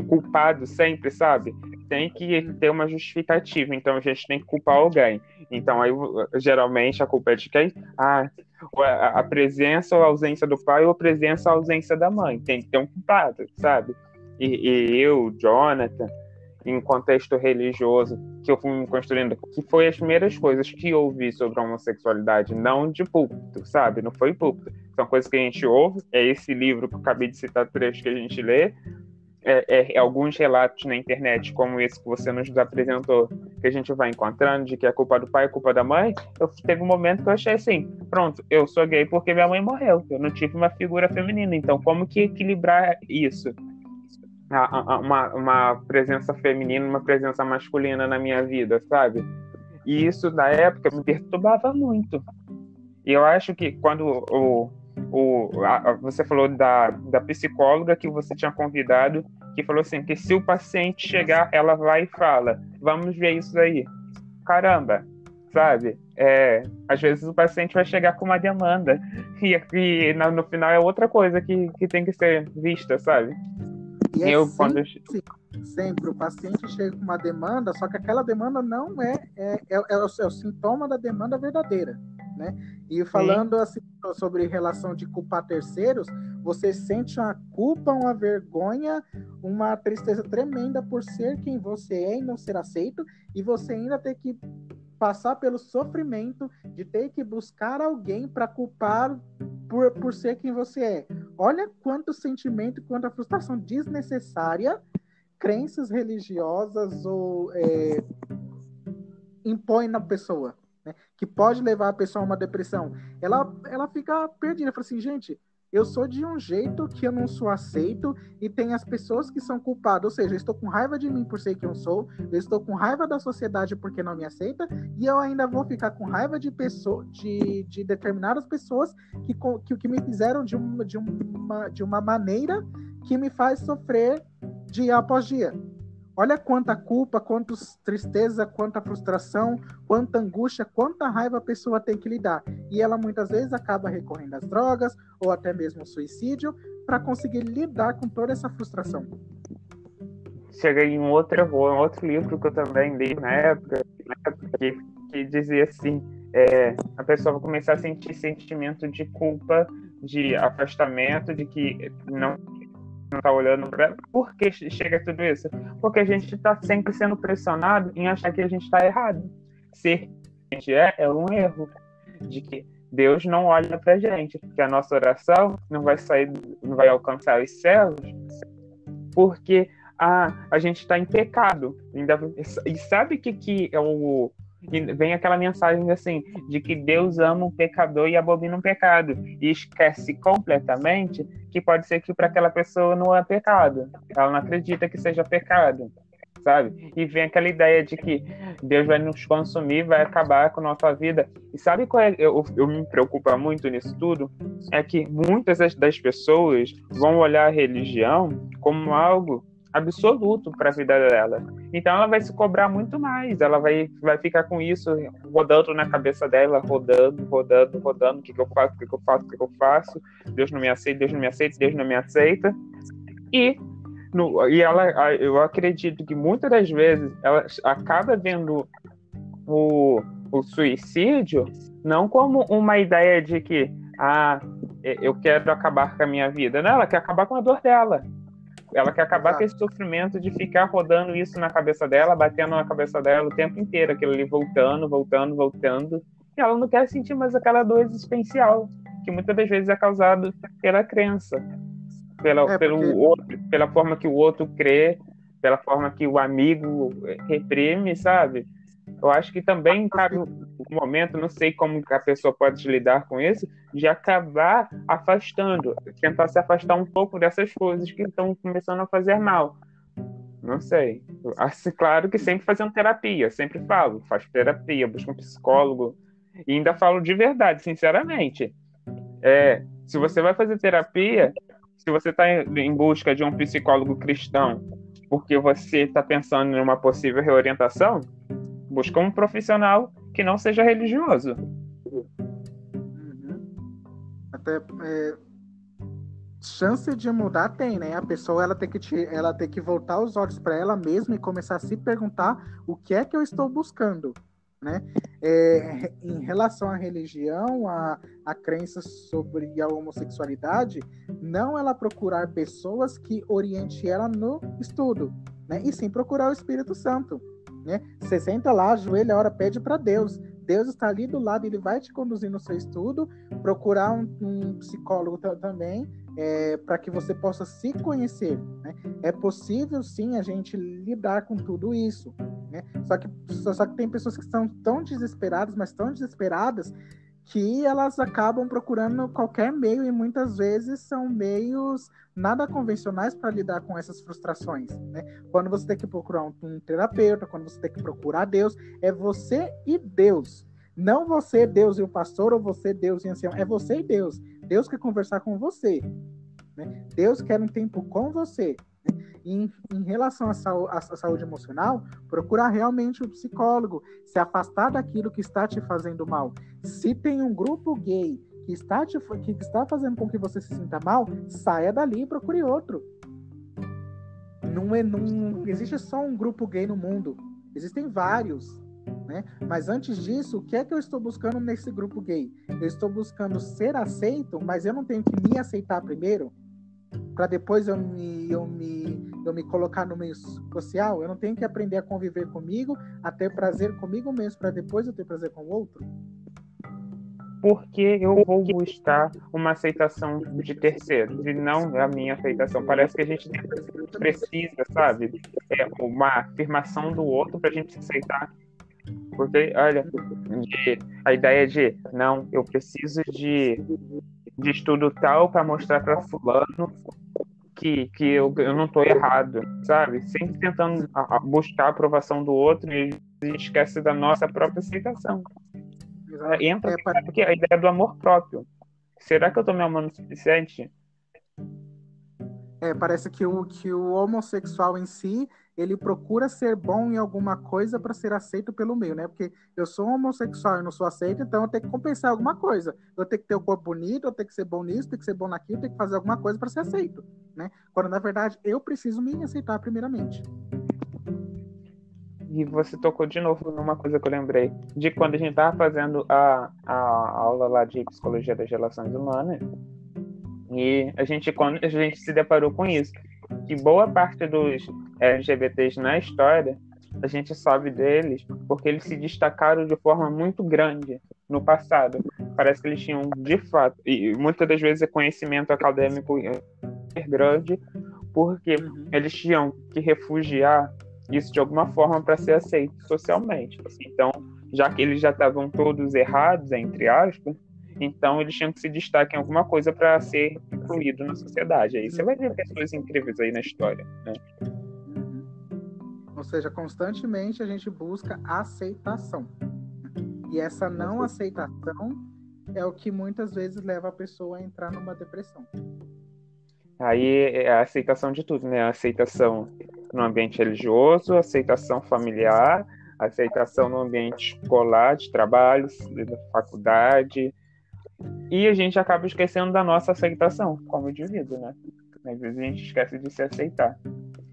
culpado sempre, sabe? Tem que ter uma justificativa, então a gente tem que culpar alguém. Então aí geralmente a culpa é de quem? A presença ou a ausência do pai, ou a presença ou a ausência da mãe. Tem que ter um culpado, sabe? E eu, Jonathan, em contexto religioso que eu fui me construindo, que foi as primeiras coisas que eu ouvi sobre a homossexualidade, não de púlpito, sabe? Não foi púlpito. São coisas que a gente ouve, é esse livro que eu acabei de citar, trecho que a gente lê, alguns relatos na internet, como esse que você nos apresentou, que a gente vai encontrando, de que é culpa do pai, é culpa da mãe, teve um momento que eu achei assim, pronto, eu sou gay porque minha mãe morreu, eu não tive uma figura feminina, então como que equilibrar isso? Uma presença feminina, uma presença masculina na minha vida, sabe? E isso, na época, me perturbava muito. E eu acho que quando você falou da psicóloga que você tinha convidado, que falou assim, que se o paciente chegar, ela vai e fala, vamos ver isso aí. Caramba, sabe? Às vezes o paciente vai chegar com uma demanda e no final é outra coisa que tem que ser vista, sabe? Sempre o paciente chega com uma demanda, só que aquela demanda não é o sintoma da demanda verdadeira, né? E falando assim sobre relação de culpar terceiros, você sente uma culpa, uma vergonha, uma tristeza tremenda por ser quem você é e não ser aceito, e você ainda tem que passar pelo sofrimento de ter que buscar alguém para culpar por ser quem você é. Olha quanto sentimento, quanta frustração desnecessária crenças religiosas ou impõem na pessoa, né? Que pode levar a pessoa a uma depressão. Ela fica perdida, fala assim, gente, eu sou de um jeito que eu não sou aceito e tem as pessoas que são culpadas, ou seja, eu estou com raiva de mim por ser quem eu sou, eu estou com raiva da sociedade porque não me aceita e eu ainda vou ficar com raiva de determinadas pessoas que me fizeram de uma maneira que me faz sofrer dia após dia. Olha quanta culpa, quanta tristeza, quanta frustração, quanta angústia, quanta raiva a pessoa tem que lidar. E ela muitas vezes acaba recorrendo às drogas ou até mesmo ao suicídio para conseguir lidar com toda essa frustração. Cheguei em um outro livro que eu também li na época que dizia assim, a pessoa vai começar a sentir sentimento de culpa, de afastamento, de que não está olhando para ela. Por que chega tudo isso? Porque a gente está sempre sendo pressionado em achar que a gente está errado. Ser a gente é um erro. De que Deus não olha para a gente, que a nossa oração não vai alcançar os céus, porque a gente está em pecado. E sabe que é o... E vem aquela mensagem assim, de que Deus ama o pecador e abomina o pecado, e esquece completamente que pode ser que para aquela pessoa não é pecado, ela não acredita que seja pecado, sabe? E vem aquela ideia de que Deus vai nos consumir, vai acabar com a nossa vida. E sabe qual é? Eu me preocupo muito nisso tudo, é que muitas das pessoas vão olhar a religião como algo absoluto para a vida dela. Então ela vai se cobrar muito mais, ela vai ficar com isso rodando na cabeça dela, rodando, o que eu faço, Deus não me aceita, Deus não me aceita. E eu acredito que muitas das vezes ela acaba vendo o suicídio não como uma ideia de que eu quero acabar com a minha vida, não, ela quer acabar com a dor dela. Ela quer acabar com esse sofrimento de ficar rodando isso na cabeça dela, batendo na cabeça dela o tempo inteiro, aquilo ali voltando. E ela não quer sentir mais aquela dor existencial, que muitas das vezes é causada pela crença, pelo outro, pela forma que o outro crê, pela forma que o amigo reprime, sabe? Eu acho que também cabe um momento, não sei como a pessoa pode lidar com isso, de acabar afastando, tentar se afastar um pouco dessas coisas que estão começando a fazer mal. Não sei. Acho, claro que sempre fazendo terapia, sempre falo, faz terapia, busca um psicólogo, e ainda falo de verdade, sinceramente. Se você vai fazer terapia, se você está em busca de um psicólogo cristão, porque você está pensando em uma possível reorientação, busca um profissional que não seja religioso. Até chance de mudar tem, né? A pessoa ela tem que voltar os olhos para ela mesma e começar a se perguntar o que é que eu estou buscando, né? Em relação à religião, a crença sobre a homossexualidade, não ela procurar pessoas que orientem ela no estudo, né? E sim procurar o Espírito Santo. Né? Você senta lá, ajoelha, ora, pede para Deus Deus está ali do lado, ele vai te conduzir no seu estudo, procurar um psicólogo também, para que você possa se conhecer, né? É possível, sim, a gente lidar com tudo isso, né? Só que tem pessoas que estão tão desesperadas, mas tão desesperadas, que elas acabam procurando qualquer meio, e muitas vezes são meios nada convencionais para lidar com essas frustrações, né? Quando você tem que procurar um terapeuta, quando você tem que procurar Deus, é você e Deus. Não você, Deus e o pastor, ou você, Deus e o ancião. É você e Deus. Deus quer conversar com você, né? Deus quer um tempo com você. Em relação à saúde emocional, procurar realmente um psicólogo, se afastar daquilo que está te fazendo mal. Se tem um grupo gay que está fazendo com que você se sinta mal, saia dali e procure outro. Não existe só um grupo gay no mundo, existem vários, né? Mas antes disso, o que é que eu estou buscando nesse grupo gay? Eu estou buscando ser aceito, mas eu não tenho que me aceitar primeiro, para depois eu me colocar no meio social. Eu não tenho que aprender a conviver comigo, a ter prazer comigo mesmo, para depois eu ter prazer com o outro. Porque eu vou buscar uma aceitação de terceiros e não a minha aceitação. Parece que a gente precisa, sabe? Uma afirmação do outro para a gente se aceitar. Porque, olha, a ideia de, não, eu preciso de estudo tal para mostrar para fulano que eu não estou errado, sabe? Sempre tentando buscar a aprovação do outro, e a gente esquece da nossa própria aceitação. Entra porque a ideia do amor próprio. Será que eu estou me amando o suficiente? Parece que o homossexual em si, ele procura ser bom em alguma coisa para ser aceito pelo meio, né? Porque eu sou homossexual e não sou aceito, então eu tenho que compensar alguma coisa. Eu tenho que ter o corpo bonito, eu tenho que ser bom nisso, tenho que ser bom naquilo, tenho que fazer alguma coisa para ser aceito, né? Quando, na verdade, eu preciso me aceitar primeiramente. E você tocou de novo numa coisa que eu lembrei, de quando a gente estava fazendo a aula lá de Psicologia das Relações Humanas, e quando a gente se deparou com isso, que boa parte dos LGBTs na história, a gente sabe deles porque eles se destacaram de forma muito grande no passado. Parece que eles tinham, de fato, e muitas das vezes conhecimento acadêmico grande, porque eles tinham que refugiar isso de alguma forma para ser aceito socialmente. Então, já que eles já estavam todos errados, entre aspas, então eles tinham que se destacar em alguma coisa para ser incluído na sociedade. Aí você vai ver pessoas incríveis aí na história, né? Ou seja, constantemente a gente busca aceitação. E essa não aceitação é o que muitas vezes leva a pessoa a entrar numa depressão. Aí é a aceitação de tudo, né? A aceitação no ambiente religioso, a aceitação familiar, a aceitação no ambiente escolar, de trabalho, da faculdade. E a gente acaba esquecendo da nossa aceitação como indivíduo, né? Às vezes a gente esquece de se aceitar.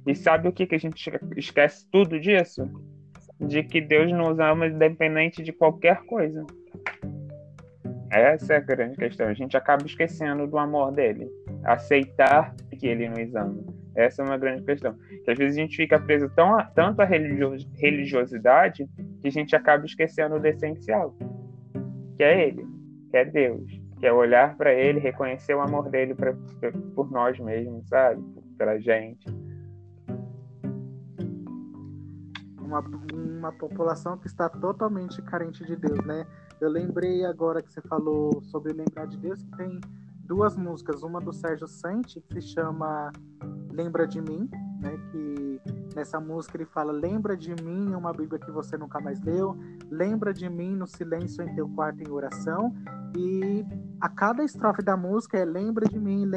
E sabe o que a gente esquece tudo disso? De que Deus nos ama independente de qualquer coisa. Essa é a grande questão. A gente acaba esquecendo do amor dele. Aceitar que ele nos ama. Essa é uma grande questão. Que às vezes a gente fica preso tanto à religiosidade que a gente acaba esquecendo do essencial. Que é ele. Que é Deus. Que é olhar para ele, reconhecer o amor dele por nós mesmos, sabe? Pela gente. Uma população que está totalmente carente de Deus, né? Eu lembrei agora que você falou sobre lembrar de Deus, que tem duas músicas, uma do Sérgio Santi, que se chama Lembra de Mim, né? Que nessa música ele fala: lembra de mim, uma Bíblia que você nunca mais leu, lembra de mim no silêncio em teu quarto em oração. E a cada estrofe da música é lembra de mim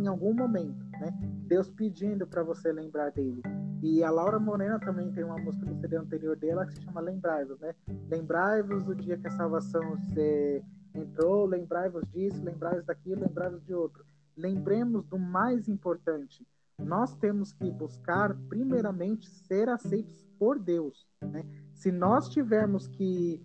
em algum momento, né? Deus pedindo para você lembrar dele. E a Laura Morena também tem uma música do CD anterior dela que se chama Lembrai-vos, né? Lembrai-vos do dia que a salvação entrou, lembrai-vos disso, lembrai-vos daquilo, lembrai-vos de outro. Lembremos do mais importante. Nós temos que buscar, primeiramente, ser aceitos por Deus, né? Se nós tivermos que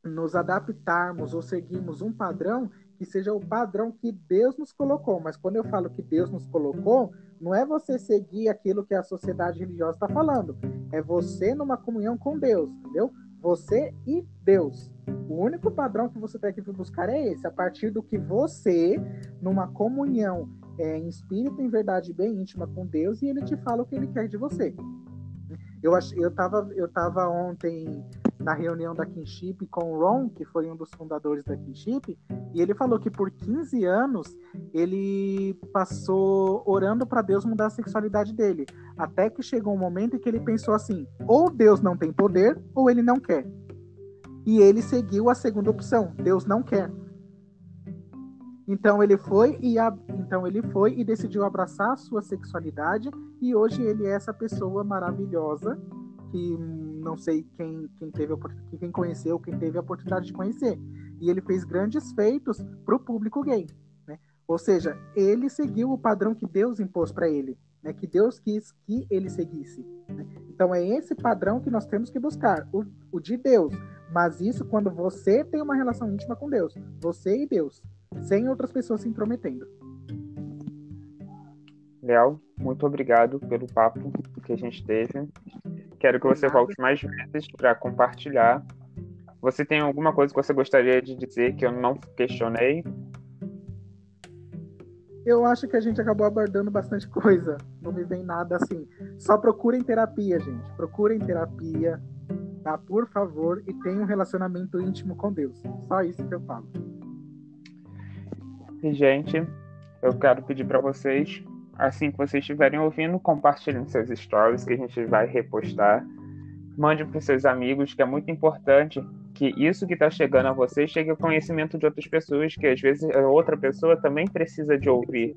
nos adaptarmos ou seguirmos um padrão, que seja o padrão que Deus nos colocou. Mas quando eu falo que Deus nos colocou, não é você seguir aquilo que a sociedade religiosa está falando. É você numa comunhão com Deus, entendeu? Você e Deus. O único padrão que você tem que buscar é esse, a partir do que você, numa comunhão em espírito, em verdade bem íntima com Deus, e ele te fala o que ele quer de você. Eu tava ontem na reunião da Kinship com o Ron, que foi um dos fundadores da Kinship, e ele falou que por 15 anos ele passou orando para Deus mudar a sexualidade dele, até que chegou um momento em que ele pensou assim, ou Deus não tem poder, ou ele não quer. E ele seguiu a segunda opção, Deus não quer. Então ele foi e decidiu abraçar a sua sexualidade, e hoje ele é essa pessoa maravilhosa que não sei quem conheceu, quem teve a oportunidade de conhecer. E ele fez grandes feitos para o público gay, né? Ou seja, ele seguiu o padrão que Deus impôs para ele, né? Que Deus quis que ele seguisse, né? Então é esse padrão que nós temos que buscar, o de Deus. Mas isso quando você tem uma relação íntima com Deus, você e Deus, sem outras pessoas se intrometendo. Léo, muito obrigado pelo papo que a gente teve. Quero que você volte mais vezes para compartilhar. Você tem alguma coisa que você gostaria de dizer que eu não questionei? Eu acho que a gente acabou abordando bastante coisa. Não me vem nada assim. Só procurem terapia, gente. Procurem terapia, tá? Por favor. E tenham um relacionamento íntimo com Deus. Só isso que eu falo. E, gente, eu quero pedir para vocês, assim que vocês estiverem ouvindo, compartilhem seus stories que a gente vai repostar. Mande para os seus amigos, que é muito importante que isso que está chegando a você chegue ao conhecimento de outras pessoas, que às vezes a outra pessoa também precisa de ouvir.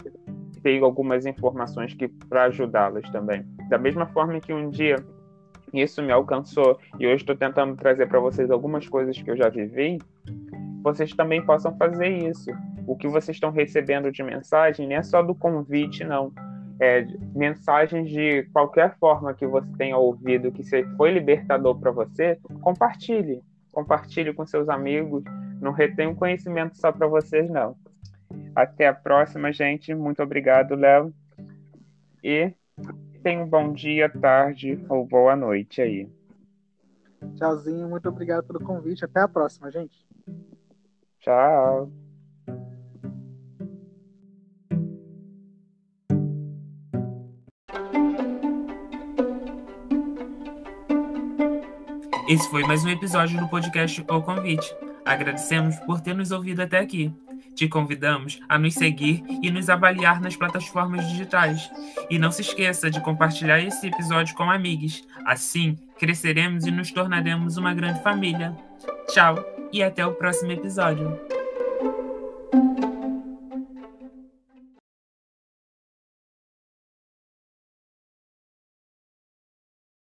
Tem algumas informações para ajudá-las também. Da mesma forma que um dia isso me alcançou e hoje estou tentando trazer para vocês algumas coisas que eu já vivi, vocês também possam fazer isso. O que vocês estão recebendo de mensagem não é só do convite, não. É mensagens de qualquer forma que você tenha ouvido, que foi libertador para você, compartilhe. Compartilhe com seus amigos. Não retenha um conhecimento só para vocês, não. Até a próxima, gente. Muito obrigado, Léo. E tenha um bom dia, tarde ou boa noite aí. Tchauzinho. Muito obrigado pelo convite. Até a próxima, gente. Tchau. Esse foi mais um episódio do podcast O Convite. Agradecemos por ter nos ouvido até aqui. Te convidamos a nos seguir e nos avaliar nas plataformas digitais. E não se esqueça de compartilhar esse episódio com amigos. Assim, cresceremos e nos tornaremos uma grande família. Tchau e até o próximo episódio.